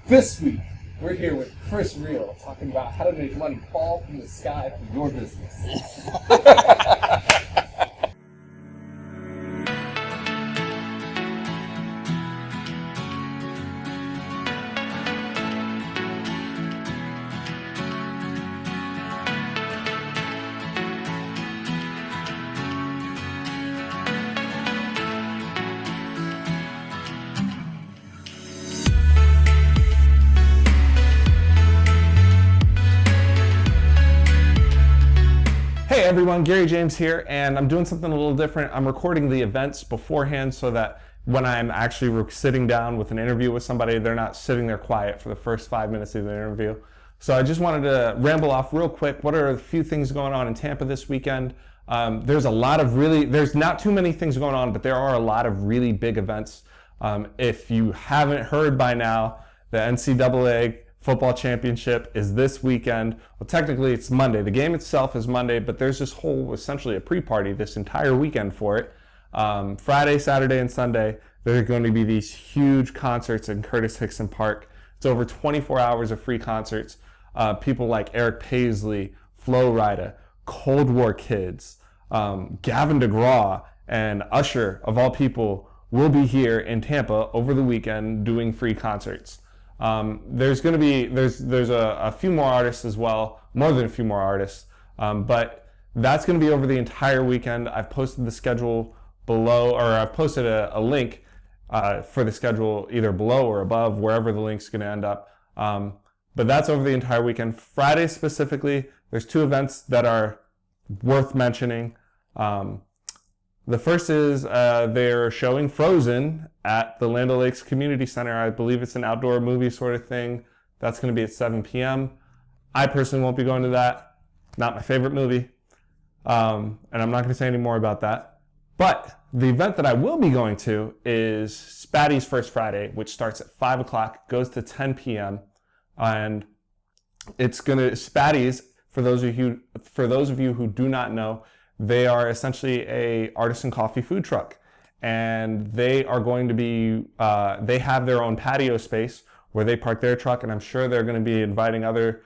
This week, we're here with Chris Real talking about how to make money fall from the sky for your business. Hey everyone, Gary James here, and I'm doing something a little different. I'm recording the events beforehand so that when I'm actually sitting down with an interview with somebody, they're not sitting there quiet for the first 5 minutes of the interview. So I just wanted to ramble off real quick. What are a few things going on in Tampa this weekend? There's not too many things going on, but there are a lot of really big events. If you haven't heard by now, the NCAA football championship is this weekend. Well, technically it's Monday. The game itself is Monday, but there's this whole, essentially a pre-party this entire weekend for it. Friday, Saturday, and Sunday, there are going to be these huge concerts in Curtis Hixon Park. It's over 24 hours of free concerts. People like Eric Paslay, Flo Rida, Cold War Kids, Gavin DeGraw, and Usher, of all people, will be here in Tampa over the weekend doing free concerts. There's a few more artists as well, more than a few more artists, but that's going to be over the entire weekend. I've posted the schedule below, or I've posted a link for the schedule either below or above, wherever the link's going to end up. But that's over the entire weekend. Friday specifically, there's two events that are worth mentioning. The first is they're showing Frozen at the Land O'Lakes Community Center. I believe it's an outdoor movie sort of thing. That's going to be at 7 p.m. I personally won't be going to that. Not my favorite movie. And I'm not going to say any more about that. But the event that I will be going to is Spatty's First Friday, which starts at 5 o'clock, goes to 10 p.m. And it's going to, Spatty's, for those of you who do not know, they are essentially a artisan coffee food truck, and they are going to be, they have their own patio space where they park their truck, and I'm sure they're going to be inviting other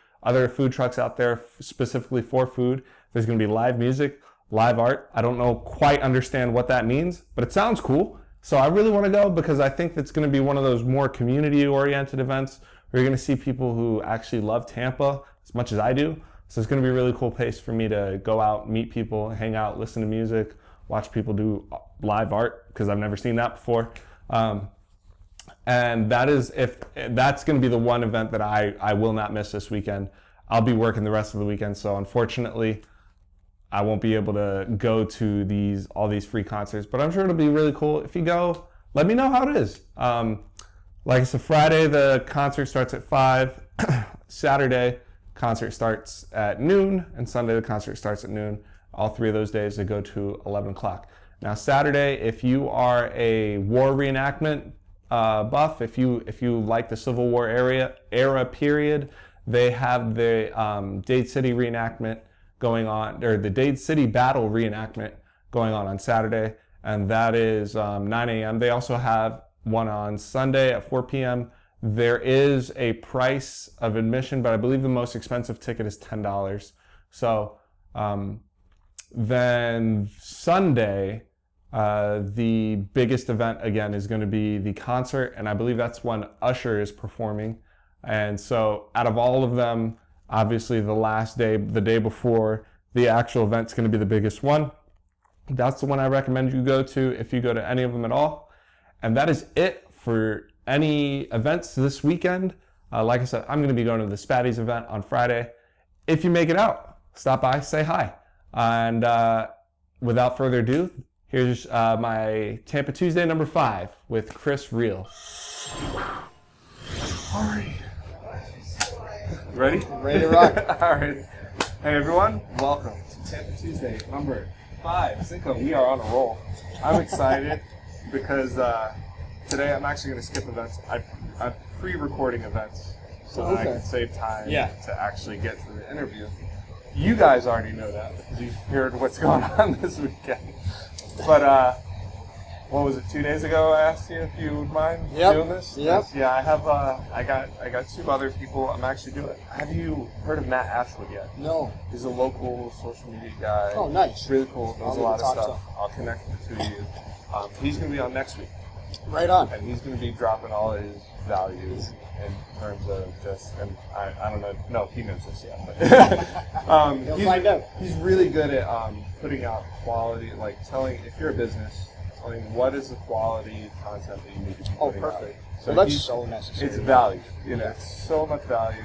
food trucks out there specifically for food. There's going to be live music, live art. I don't quite understand what that means, but it sounds cool. So I really want to go because I think it's going to be one of those more community-oriented events where you're going to see people who actually love Tampa as much as I do. So it's going to be a really cool place for me to go out, meet people, hang out, listen to music, watch people do live art, because I've never seen that before. And that's going to be the one event that I will not miss this weekend. I'll be working the rest of the weekend, so unfortunately, I won't be able to go to all these free concerts, but I'm sure it'll be really cool. If you go, let me know how it is. Like I said, Friday, the concert starts at 5. Saturday, concert starts at noon, and Sunday the concert starts at noon. All three of those days they go to 11 o'clock. Now Saturday, if you are a war reenactment buff, if you like the Civil War era period, they have the Dade City reenactment going on, or the Dade City battle reenactment going on Saturday, and that is 9 a.m. They also have one on Sunday at 4 p.m. There is a price of admission, but I believe the most expensive ticket is $10. So then Sunday, the biggest event again is going to be the concert, and I believe that's when Usher is performing. And so out of all of them, obviously the last day, the day before the actual event, is going to be the biggest one. That's the one I recommend you go to if you go to any of them at all. And that is it for any events this weekend. Like I said, I'm going to be going to the Spatty's event on Friday. If you make it out, stop by, say hi. And without further ado, here's my Tampa Tuesday number 5 with Chris Real. All right. Ready? Ready to rock. All right. Hey everyone, Welcome to Tampa Tuesday number 5. Cinco, we are on a roll. I'm excited because today I'm actually going to skip events. I'm pre-recording events so that I can save time to actually get to the interview. You guys already know that because you've heard what's going on this weekend. But what was it, 2 days ago? I asked you if you would mind doing this. Yep. Yeah, I have. I got 2 other people. I'm actually doing it. Have you heard of Matt Ashwood yet? No. He's a local social media guy. Oh, nice. Really cool. Knows a lot of stuff. So. I'll connect the 2 of you. He's going to be on next week. Right on. And he's going to be dropping all his values in terms of just, and I don't know if he knows this yet, but He'll find out. He's really good at putting out quality, like telling, if you're a business, telling what is the quality content that you need to be putting out. Perfect. So that's so necessary. It's value. It's so much value.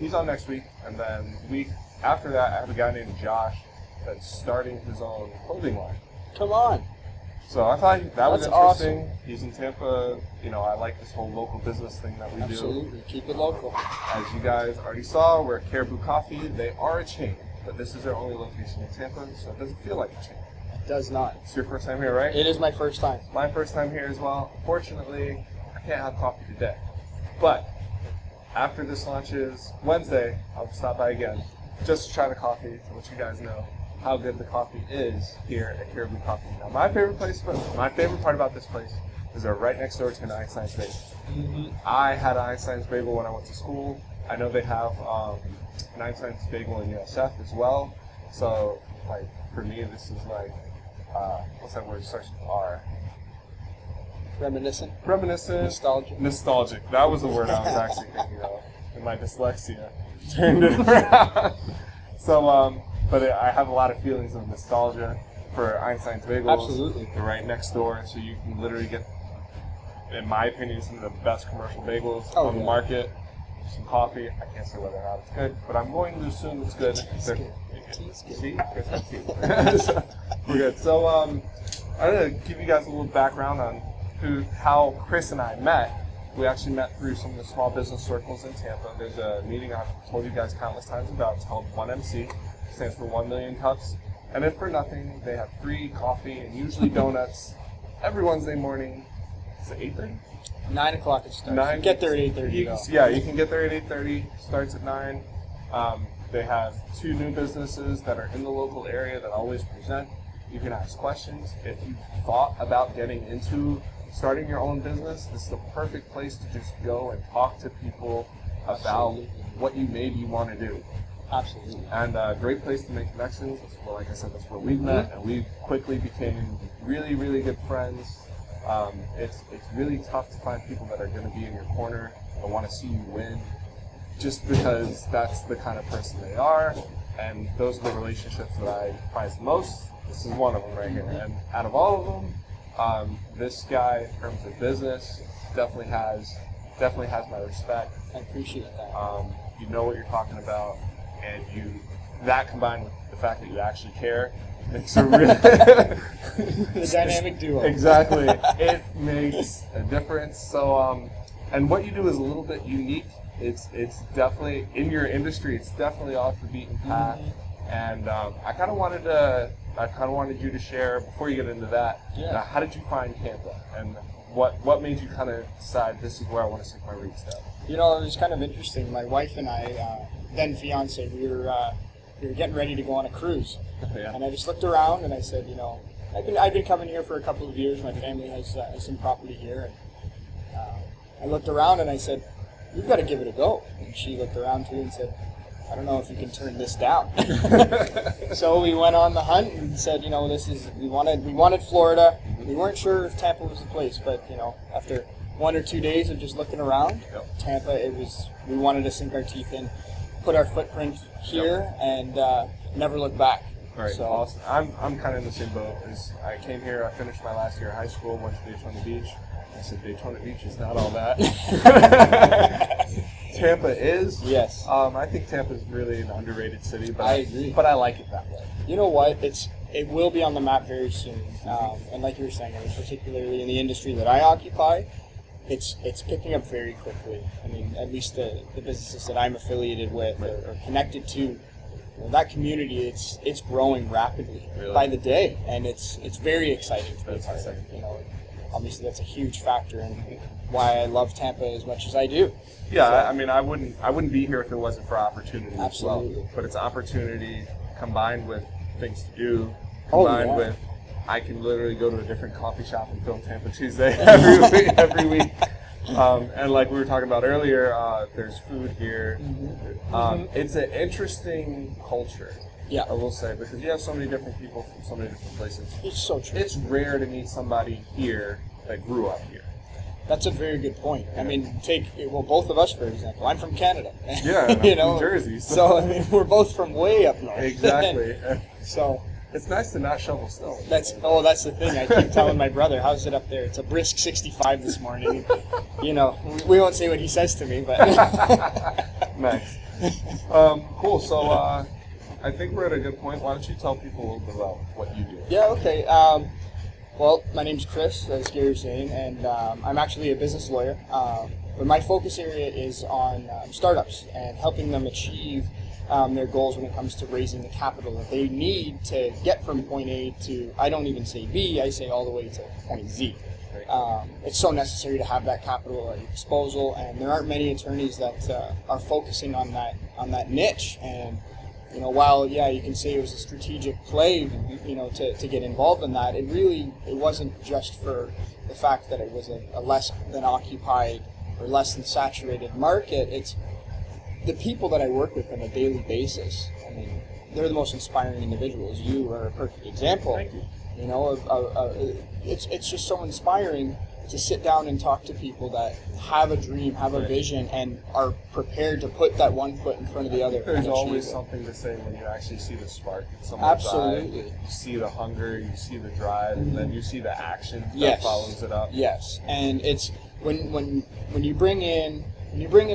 He's on next week, and then week after that, I have a guy named Josh that's starting his own clothing line. Come on. So I thought that was That's interesting. awesome. He's in Tampa. I like this whole local business thing that we do. Absolutely. Keep it local. As you guys already saw, we're at Caribou Coffee. They are a chain, but this is their only location in Tampa, so it doesn't feel like a chain. It does not. It's your first time here, right? It is my first time. My first time here as well. Fortunately, I can't have coffee today. But after this launches Wednesday, I'll stop by again just to try the coffee to let you guys know how good the coffee is here at Caribou Coffee. Now, my favorite part about this place is they're right next door to an Einstein's Bagel. Mm-hmm. I had an Einstein's Bagel when I went to school. I know they have an Einstein's Bagel in USF as well. So, like, for me, this is like, what's that word? It starts with R. Reminiscent. Nostalgic. That was the word I was actually thinking of. And my dyslexia turned it around. So, but I have a lot of feelings of nostalgia for Einstein's Bagels. Absolutely. They're right next door, so you can literally get, in my opinion, some of the best commercial bagels on the market. Some coffee. I can't say whether or not it's good, but I'm going to assume it's good. See? We're good. So, I'm going to give you guys a little background on how Chris and I met. We actually met through some of the small business circles in Tampa. There's a meeting I've told you guys countless times about. It's called 1MC. Stands for 1 million cups. And if for nothing, they have free coffee and usually donuts every Wednesday morning. Is it 8:30? 9 o'clock it starts. You get there at 8:30. Yeah, you can get there at 8:30. Starts at 9. They have 2 new businesses that are in the local area that always present. You can ask questions. If you've thought about getting into starting your own business, this is the perfect place to just go and talk to people about what you maybe want to do. Absolutely. And a great place to make connections. Well, like I said, that's where we met, and we quickly became really, really good friends. It's really tough to find people that are going to be in your corner and want to see you win, just because that's the kind of person they are, and those are the relationships that I prize the most. This is one of them right here, and out of all of them, this guy, in terms of business, definitely has my respect. I appreciate that. You know what you're talking about, and that combined with the fact that you actually care makes a really the dynamic duo. Exactly, it makes a difference. So, and what you do is a little bit unique. It's definitely in your industry. It's definitely off the beaten path, and I kind of wanted you to share before you get into that. Yeah. How did you find Tampa, and what made you kind of decide this is where I want to sink my roots down? It was kind of interesting. My wife and I, then fiance, we were getting ready to go on a cruise, and I just looked around and I said, I've been coming here for a couple of years. My family has some property here, and I looked around and I said, "We've got to give it a go." And she looked around too and said, "I don't know if you can turn this down." So we went on the hunt and said, we wanted Florida. We weren't sure if Tampa was the place, but after 1 or 2 days of just looking around, Tampa, we wanted to sink our teeth in, put our footprint here, and never look back. Right. So awesome. I'm kind of in the same boat. I came here, I finished my last year of high school, went to Daytona Beach. I said, Daytona Beach is not all that. Tampa is. Yes. I think Tampa is really an underrated city, but I agree. But I like it that way. You know what? It will be on the map very soon. And like you were saying, particularly in the industry that I occupy, it's picking up very quickly. I mean, at least the businesses that I'm affiliated with or connected to, that community, it's growing rapidly by the day, and it's very exciting to be a part of. Obviously that's a huge factor in why I love Tampa as much as I do. Yeah, so, I mean, I wouldn't be here if it wasn't for opportunity. Absolutely. As well. But it's opportunity combined with things to do, Oh, combined yeah. with I can literally go to a different coffee shop and film Tampa Tuesday every week. And like we were talking about earlier, there's food here. It's an interesting culture. Yeah, I will say, because you have so many different people from so many different places. it's so true. It's rare to meet somebody here that grew up here. That's a very good point. I mean, both of us, for example. I'm from Canada. Yeah, and I'm from Jersey. So I mean, we're both from way up north. Exactly. So it's nice to not shovel snow. that's the thing. I keep telling my brother, "How's it up there?" It's a brisk 65 this morning. You know, we won't say what he says to me, but Nice. Cool. So I think we're at a good point. Why don't you tell people a little bit about what you do? yeah, okay. Well, my name's Chris, as Gary was saying, and I'm actually a business lawyer. But my focus area is on startups and helping them achieve their goals when it comes to raising the capital that they need to get from point A to, I don't even say B, I say all the way to point Z. It's so necessary to have that capital at your disposal, and there aren't many attorneys that are focusing on that niche. And you know, while you can say it was a strategic play, you know, to get involved in that, it wasn't just for the fact that it was a less than occupied or less than saturated market. It's the people that I work with on a daily basis. I mean, they're the most inspiring individuals. You are a perfect example. Thank you. You know, it's just so inspiring to sit down and talk to people that have a dream, have a vision, and are prepared to put that one foot in front of the other. There's always something to say when you actually see the spark in someone's eye. You see the hunger, you see the drive, and then you see the action that follows it up. Yes, and it's when you bring in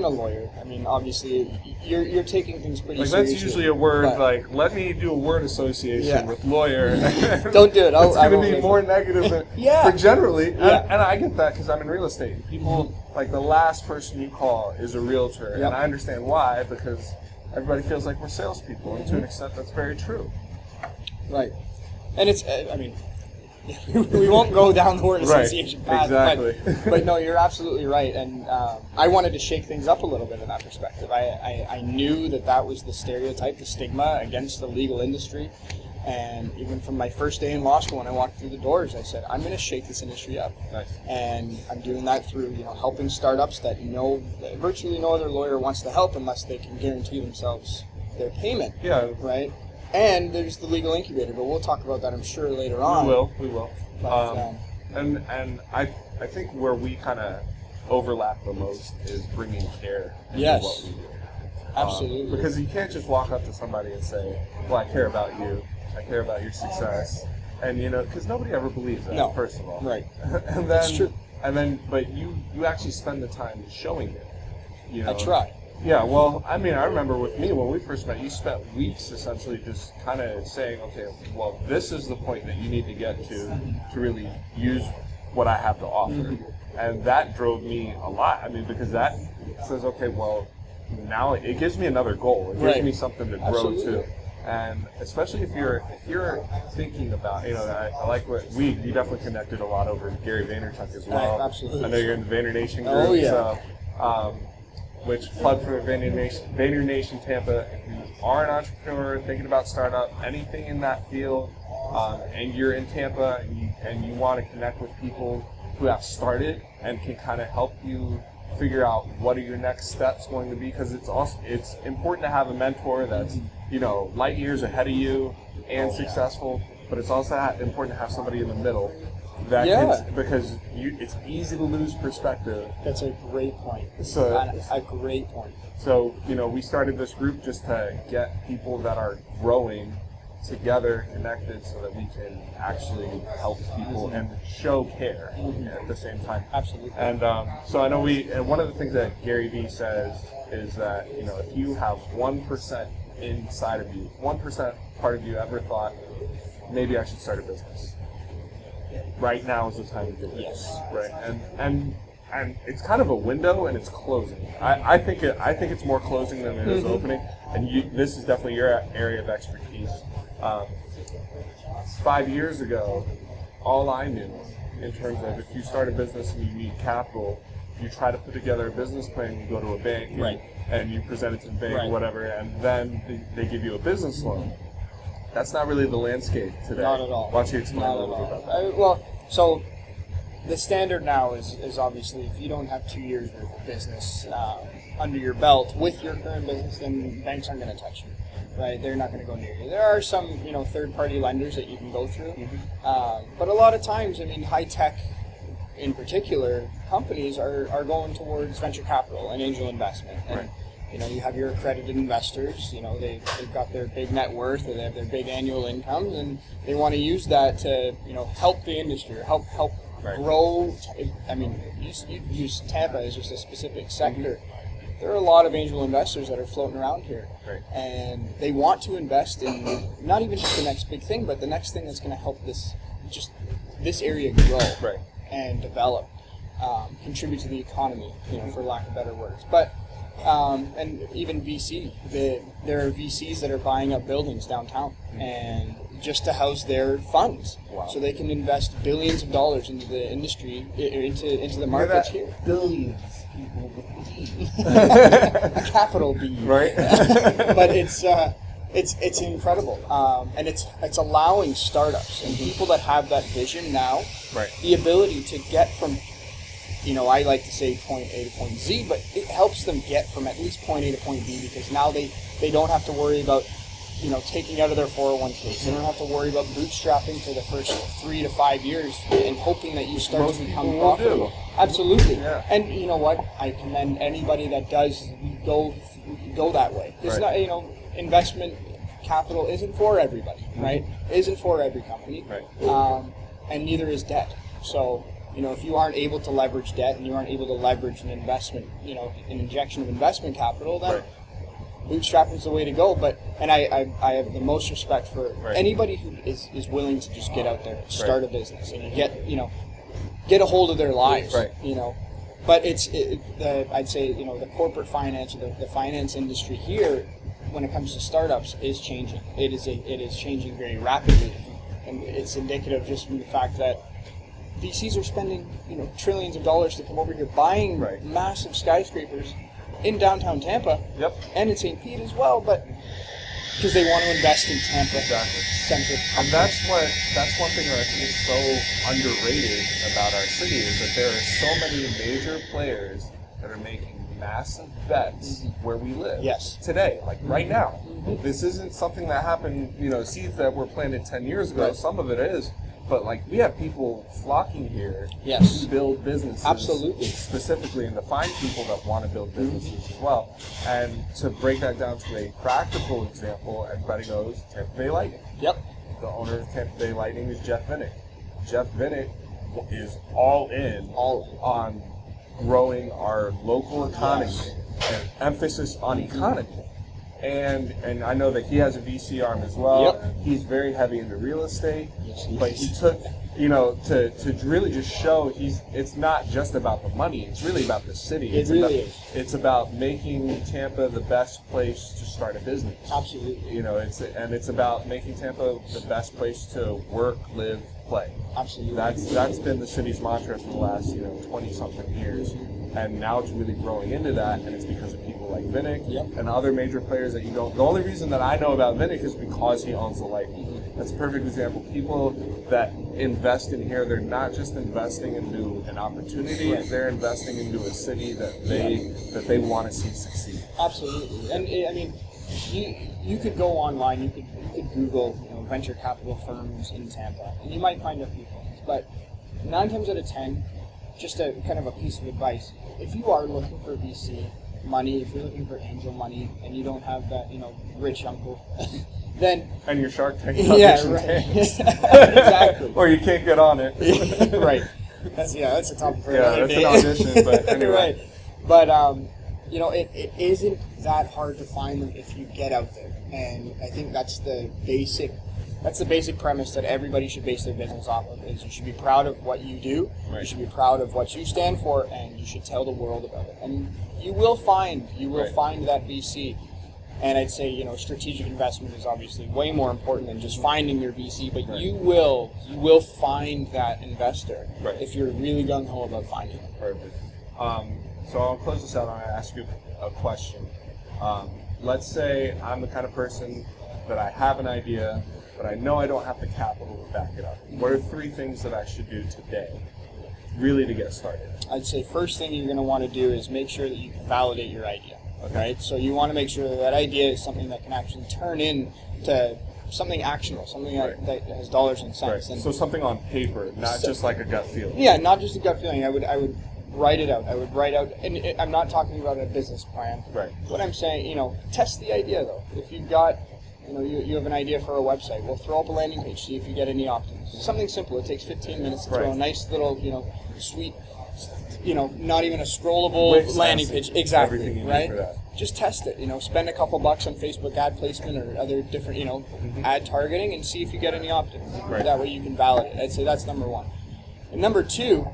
a lawyer. I mean, obviously, you're taking things pretty seriously. That's usually a word, like, let me do a word association with lawyer. Don't do it. It's going to be more negative than for generally. Yeah. And I get that because I'm in real estate. People, like, the last person you call is a realtor. And I understand why, because everybody feels like we're salespeople. And to an extent, that's very true. Right. And it's, I mean, we won't go down the word association path. Exactly. But no, you're absolutely right. And I wanted to shake things up a little bit in that perspective. I knew that was the stereotype, the stigma against the legal industry. And even from my first day in law school, when I walked through the doors, I said, I'm going to shake this industry up. Nice. And I'm doing that through, you know, helping startups that virtually no other lawyer wants to help unless they can guarantee themselves their payment. Yeah. Right? And there's the Legal Incubator, but we'll talk about that, I'm sure, later on. We will. But, and I think where we kind of overlap the most is bringing care into what we do. Absolutely. Because you can't just walk up to somebody and say, well, I care about you. I care about your success. And, you know, because nobody ever believes that, first of all. Right. And then, that's true. And then, but you actually spend the time showing it. You know? I try. Yeah, well, I mean, I remember with me, when we first met, you spent weeks essentially just kind of saying, okay, well, this is the point that you need to get to really use what I have to offer. And that drove me a lot. I mean, because that says, okay, well, now it gives me another goal. It gives me something to grow to. And especially if you're thinking about, you know, I like what you definitely connected a lot over Gary Vaynerchuk as well. Absolutely. I know you're in the Vayner Nation group. Oh, yeah. So, which plug for Vayner Nation Tampa. If you are an entrepreneur thinking about startup, anything in that field, and you're in Tampa and you want to connect with people who have started and can kind of help you figure out what are your next steps going to be, because it's important to have a mentor that's, you know, light years ahead of you and successful, but it's also important to have somebody in the middle that because it's easy to lose perspective. That's a great point. So a great point. So, you know, we started this group just to get people that are growing together, connected, so that we can actually help people and show care at the same time. Absolutely. And so I know and one of the things that Gary Vee says is that, you know, if you have 1% inside of you, 1% part of you ever thought, maybe I should start a business, right now is the time to do it. Yes. Right. And it's kind of a window, and it's closing. I think it's more closing than it is opening. And this is definitely your area of expertise. 5 years ago, all I knew in terms of if you start a business and you need capital, you try to put together a business plan, you go to a bank, and you present it to the bank or whatever, and then they give you a business loan. That's not really the landscape today. Not at all. Why don't you explain Not a little bit about that? well, so the standard now is obviously if you don't have 2 years worth of business under your belt with your current business, then banks aren't going to touch you, right? They're not going to go near you. There are some, third-party lenders that you can go through, but a lot of times, I mean, high-tech, in particular, companies are going towards venture capital and angel investment. And, Right. you have your accredited investors, they've got their big net worth or they have their big annual incomes, and they want to use that to, help the industry or help Right. grow. I mean, you use Tampa as just a specific sector. There are a lot of angel investors that are floating around here. Right. And they want to invest in not even just the next big thing, but the next thing that's going to help this area grow Right. and develop, contribute to the economy, for lack of better words. But and even VC, there are VCs that are buying up buildings downtown and just to house their funds, Wow. so they can invest billions of dollars into the industry, into the markets here. Billions, people with D. A capital B, Right. but it's incredible, and it's allowing startups and people that have that vision now, Right. the ability to get from, I like to say point A to point Z, but it helps them get from at least point A to point B, because now they don't have to worry about, taking out of their 401ks. They don't have to worry about bootstrapping for the first 3 to 5 years and hoping that you start Most to become people will profitable. do. Absolutely. Yeah. And you know what? I commend anybody that does go that way. It's Right. not, investment capital isn't for everybody, right? Isn't for every company. Right. And neither is debt. So, if you aren't able to leverage debt and you aren't able to leverage an investment, an injection of investment capital, then Right. bootstrapping is the way to go. And I have the most respect for Right. anybody who is willing to just get out there, start a business, and get a hold of their lives. Right. But I'd say the corporate finance, the finance industry here, when it comes to startups, is changing. It is changing very rapidly, and it's indicative just from the fact that VCs are spending trillions of dollars to come over here, buying Right. massive skyscrapers in downtown Tampa, Yep. and in St. Pete as well, but because they want to invest in Tampa Exactly. centric. And that's one thing that I think is so underrated about our city, is that there are so many major players that are making massive bets where we live. Yes. Today, like right now. This isn't something that happened, seeds that were planted 10 years ago. Right. Some of it is. But we have people flocking here Yes. to build businesses. Absolutely. Specifically, and to find people that want to build businesses as well. And to break that down to a practical example, everybody knows Tampa Bay Lightning. Yep. The owner of Tampa Bay Lightning is Jeff Vinik. Jeff Vinik is all in on growing our local economy, and emphasis on economy. And I know that he has a VC arm as well. Yep. He's very heavy into real estate. Yes, he But is. he took, to really just show it's not just about the money. It's really about the city. It really is. It's about making Tampa the best place to start a business. Absolutely. It's about making Tampa the best place to work, live, play. Absolutely. That's been the city's mantra for the last 20-something years, and now it's really growing into that, and it's because of people like Vinik Yep. and other major players that you don't. The only reason that I know about Vinik is because he owns the Lightning. That's a perfect example. People that invest in here, they're not just investing into an opportunity; Right. they're investing into a city that they want to see succeed. Absolutely. And I mean, you could go online, you could Google venture capital firms in Tampa, and you might find a few things. But 9 times out of 10, just a kind of a piece of advice: if you are looking for VC money, if you're looking for angel money, and you don't have that rich uncle, then And your Shark Tank yeah, audition right. tanks. Exactly. Or you can't get on it. Right. That's a topic for Yeah, another that's day. an audition, but anyway. Right. But it isn't that hard to find them if you get out there, and I think that's the basic premise that everybody should base their business off of. Is you should be proud of what you do, Right. you should be proud of what you stand for, and you should tell the world about it. And you will find Right. find that VC. And I'd say, strategic investment is obviously way more important than just finding your VC, but Right. you will find that investor Right. if you're really gung-ho about finding it. Perfect. So I'll close this out and I'll ask you a question. Let's say I'm the kind of person that I have an idea, but I know I don't have the capital to back it up. What are 3 things that I should do today, really, to get started? I'd say first thing you're going to want to do is make sure that you can validate your idea. Right? So you want to make sure that that idea is something that can actually turn into something actionable, something that has dollars and cents. Right. And so something on paper, not just like a gut feeling. Yeah, not just a gut feeling. I would write it out. I would write out, and I'm not talking about a business plan. Right. What I'm saying, test the idea though. If you've got, you have an idea for a website, well, throw up a landing page, see if you get any opt-ins. Something simple. It takes 15 minutes to throw a nice little, sweet, not even a scrollable landing page. Exactly. Everything you need right. For that. Just test it. Spend a couple bucks on Facebook ad placement or other different, ad targeting, and see if you get any opt-ins. Right. That way you can validate. I'd say that's number 1. And number 2,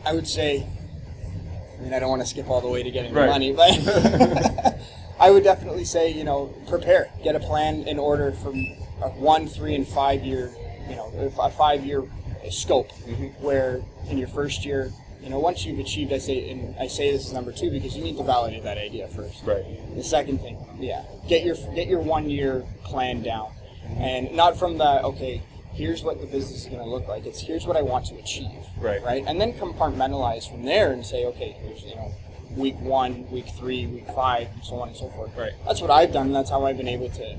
I would say, I don't want to skip all the way to getting the money, but I would definitely say, prepare. Get a plan in order from a 1, 3, and 5 year, a 5-year scope, where in your first year, once you've achieved, I say this is number 2 because you need to validate that idea first. Right. The second thing, get your 1 year plan down, and not from the here's what the business is going to look like. It's here's what I want to achieve. Right. And then compartmentalize from there and say, okay, here's week 1, week 3, week 5, and so on and so forth. Right. That's what I've done, and that's how I've been able to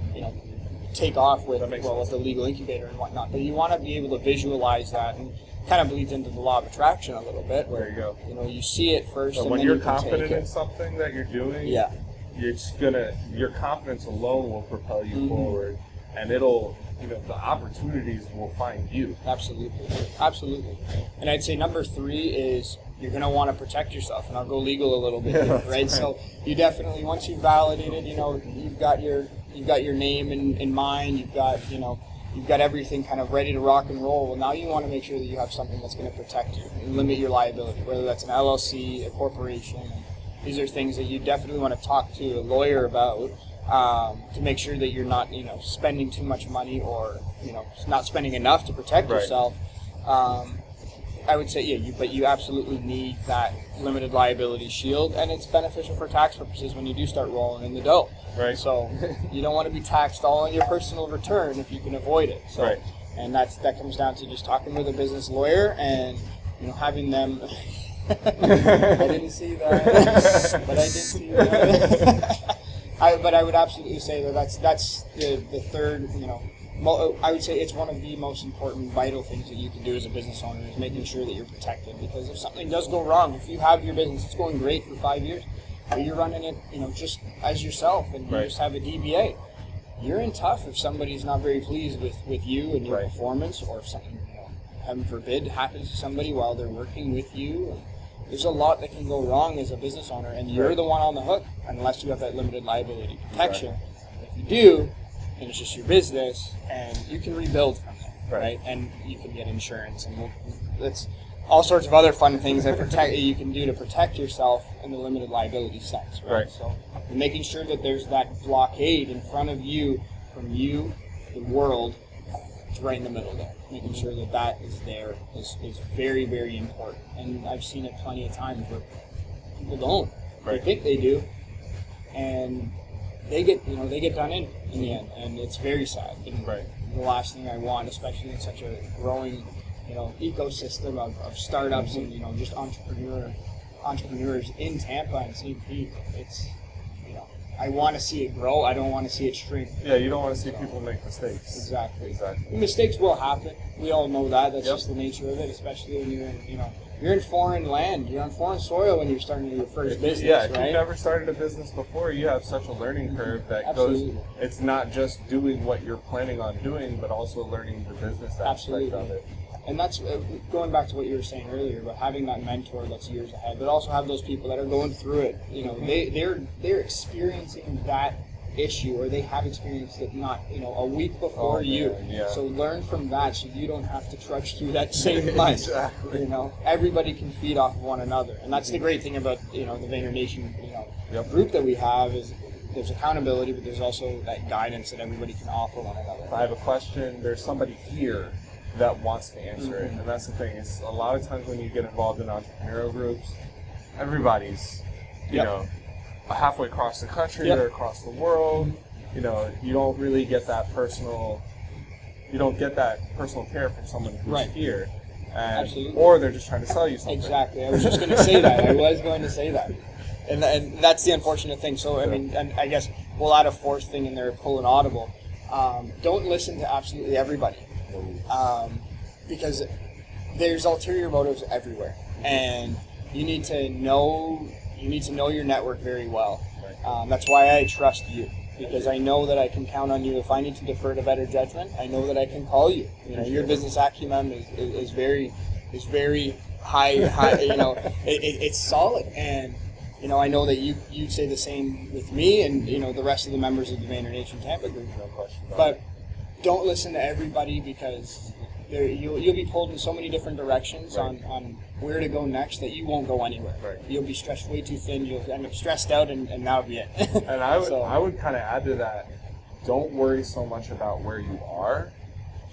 take off with the Legal Incubator and whatnot. But you want to be able to visualize that, and kind of bleeds into the law of attraction a little bit. Where there you go. You see it first, so and when then you're you can confident take in it. something that you're doing, your confidence alone will propel you forward, and it'll, the opportunities will find you. Absolutely. And I'd say number 3 is you're going to want to protect yourself, and I'll go legal a little bit here, right? So you definitely, once you've validated, you've got your name in mind, you've got everything kind of ready to rock and roll. Well, now you want to make sure that you have something that's going to protect you and limit your liability, whether that's an LLC, a corporation. And these are things that you definitely want to talk to a lawyer about to make sure that you're not, spending too much money or, not spending enough to protect yourself. I would say, but you absolutely need that limited liability shield, and it's beneficial for tax purposes when you do start rolling in the dough. Right. So you don't want to be taxed all on your personal return if you can avoid it. So, and that comes down to just talking with a business lawyer and having them. I didn't see that, but I did see that. But I would absolutely say that's the third. I would say it's one of the most important, vital things that you can do as a business owner is making sure that you're protected. Because if something does go wrong, if you have your business, it's going great for 5 years, but you're running it, just as yourself, and you just have a DBA, you're in tough if somebody's not very pleased with you and your performance, or if something, heaven forbid, happens to somebody while they're working with you. There's a lot that can go wrong as a business owner, and you're the one on the hook unless you have that limited liability protection. If you do, and it's just your business, and you can rebuild from there, right? And you can get insurance, and that's all sorts of other fun things that you can do to protect yourself in the limited liability sense, right? So making sure that there's that blockade in front of you, from you, the world, it's right in the middle there. Making sure that that is there is very, very important. And I've seen it plenty of times where people don't. They think they do, and they get done in the end, and it's very sad. And the last thing I want, especially in such a growing, ecosystem of startups and just entrepreneurs in Tampa and St. Pete, it's I want to see it grow. I don't want to see it shrink. Yeah, you don't want to see people make mistakes. Exactly. Mistakes will happen. We all know that. That's just the nature of it, especially when you're in foreign land. You're on foreign soil when you're starting your first business, if you've never started a business before, you have such a learning curve that goes. It's not just doing what you're planning on doing, but also learning the business aspect of it. And that's going back to what you were saying earlier about having that mentor that's years ahead, but also have those people that are going through it. They're experiencing that issue, or they have experienced it not a week before you. Yeah. So learn from that, so you don't have to trudge through that same life. Exactly. Everybody can feed off of one another, and that's the great thing about the Vayner Nation group that we have is. There's accountability, but there's also that guidance that everybody can offer one another. If I have a question, there's somebody here that wants to answer it. And that's the thing. It's a lot of times when you get involved in entrepreneurial groups, everybody's, halfway across the country or across the world. you know, you don't really get that personal. You don't get that personal care from someone who's Right. here, and, Absolutely. or they're just trying to sell you something. Exactly. I was just going to say that. I was going to say that. And that's the unfortunate thing. So, I mean, and I guess we'll add a fourth thing in there, pull an audible. Don't listen to absolutely everybody. Because there's ulterior motives everywhere. And you need to know your network very well. That's why I trust you. Because I know that I can count on you. If I need to defer to better judgment, I know that I can call you. You know, your business acumen is very high. You know, it's solid, and you know, I know that you say the same with me, and you know, the rest of the members of the Vayner Nation Tampa group. No question. But don't listen to everybody, because you'll be pulled in so many different directions on where to go next that you won't go anywhere. Right. You'll be stretched way too thin. You'll end up stressed out, and that'll be it. And I would kind of add to that. Don't worry so much about where you are.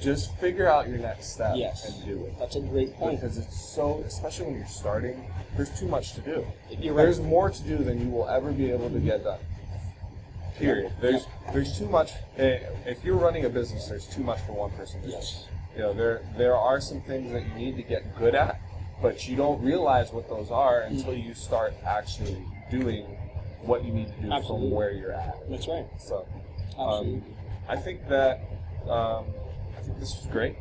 Just figure out your next step and do it. That's a great point. Because it's so, especially when you're starting, there's too much to do. You're right. There's more to do than you will ever be able to get done. Period. There's too much. If you're running a business, there's too much for one person to do. Yes. You know, there are some things that you need to get good at, but you don't realize what those are until you start actually doing what you need to do Absolutely. from where you're at. That's right. So, Absolutely. I think that I think this was great.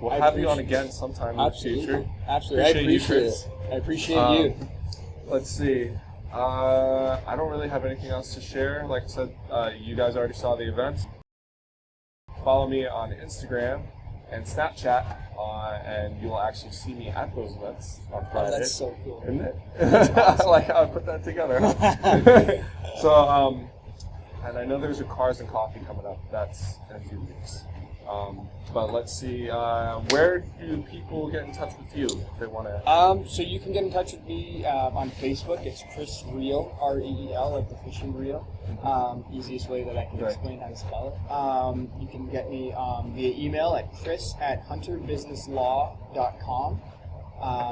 We'll I have you on appreciate- again sometime in the Absolutely. future. Absolutely. I appreciate Chris. it. I appreciate you. Let's see. I don't really have anything else to share. Like I said, you guys already saw the event. Follow me on Instagram and Snapchat, and you will actually see me at those events on Friday. That's so cool. Isn't it? I like how I put that together. Huh? So, and I know there's a Cars and Coffee coming up. That's in a few weeks. But let's see, where do people get in touch with you if they want to? So you can get in touch with me on Facebook. It's Chris Reel, R-E-E-L, like the fishing reel. Easiest way that I can explain how to spell it. You can get me via email at chris@hunterbusinesslaw.com.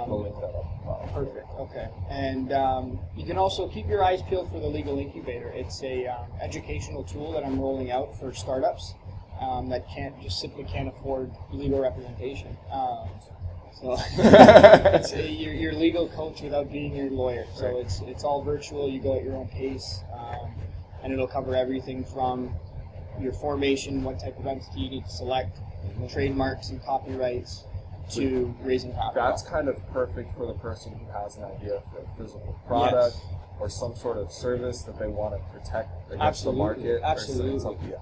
We'll link that up. Perfect. Okay. And you can also keep your eyes peeled for the Legal Incubator. It's a educational tool that I'm rolling out for startups that simply can't afford legal representation. So it's your legal coach without being your lawyer. So it's all virtual. You go at your own pace, and it'll cover everything from your formation, what type of entity you need to select, trademarks and copyrights, to raising capital. That's kind of perfect for the person who has an idea for a physical product or some sort of service that they want to protect against the market. Absolutely. Or something.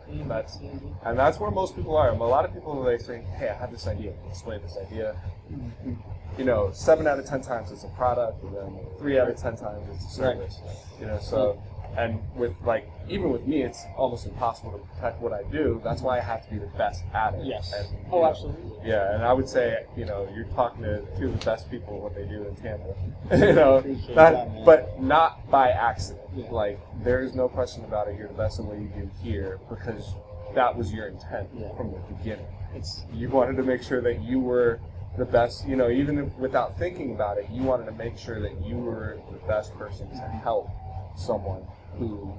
And that's where most people are. A lot of people, they think, hey, I have this idea, explain this idea. You know, 7 out of 10 times it's a product, and then 3 out of 10 times it's a service. You know, so, and with even with me, it's almost impossible to protect what I do. That's why I have to be the best at it. Yes. And, Absolutely. Yeah, and I would say, you're talking to two of the best people what they do in Tampa. Appreciate that, man. But not by accident. Yeah. There's no question about it. You're the best at what you do here because that was your intent from the beginning. You wanted to make sure that you were the best, even if without thinking about it, you wanted to make sure that you were the best person to help someone who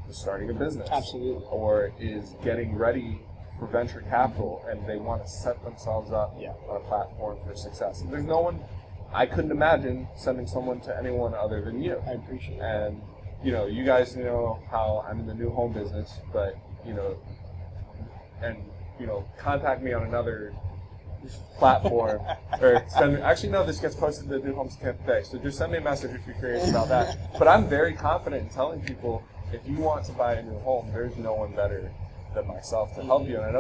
is starting a business. Absolutely. Or is getting ready for venture capital and they want to set themselves up on a platform for success. And there's no one, I couldn't imagine sending someone to anyone other than you. I appreciate it. And, you guys know how I'm in the new home business, but, contact me on another platform, or this gets posted to the New Homes Tampa Bay, so just send me a message if you're curious about that. But I'm very confident in telling people, if you want to buy a new home, there's no one better than myself to help you. And I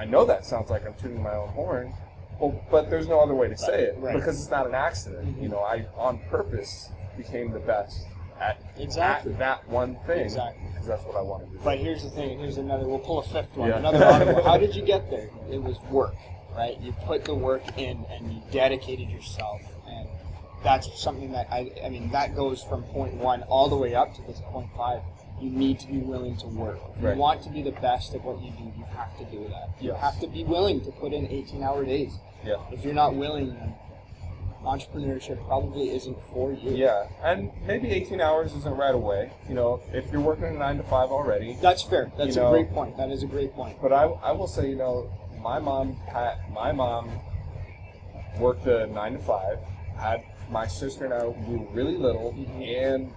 know that sounds like I'm tooting my own horn, but there's no other way to say it because it's not an accident. I on purpose became the best at that one thing because that's what I want to do. But here's the thing, here's another, we'll pull a fifth one, Yeah. another audible. How did you get there? It was work, right? You put the work in and you dedicated yourself, and that's something that that goes from point 1 all the way up to this point 5. You need to be willing to work. If you want to be the best at what you do, you have to do that. You have to be willing to put in 18-hour days. Yeah. If you're not willing, then entrepreneurship probably isn't for you. Yeah, and maybe 18 hours isn't right away. You know, if you're working a 9 to 5 already. That's fair. That's You a know, great point. That is a great point. But I will say, you know, my mom worked a 9 to 5. Had my sister and I, we were really little, and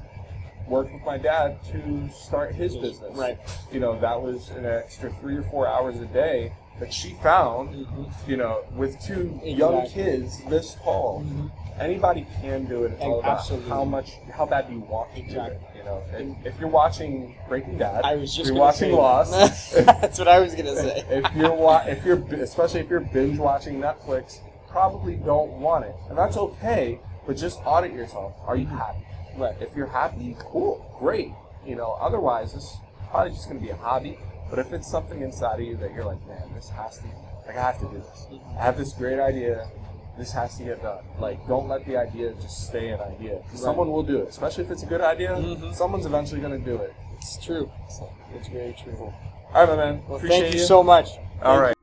worked with my dad to start his business. Right. You know, that was an extra 3 or 4 hours a day that she found. You know, with 2 young kids this tall. Anybody can do it. It's all about how bad do you want to do it. You know, if you're watching Breaking Bad, you're watching Lost. That's what I was gonna say. Especially if you're binge watching Netflix, probably don't want it, and that's okay. But just audit yourself. Are you happy? Right. If you're happy, cool, great. You know, otherwise, this is probably just going to be a hobby. But if it's something inside of you that you're like, man, this has to, like, I have to do this. I have this great idea. This has to get done. Like, don't let the idea just stay an idea. Right. Someone will do it, especially if it's a good idea. Someone's eventually going to do it. It's true. It's very true. All right, my man. Well, Appreciate thank you so much. All right.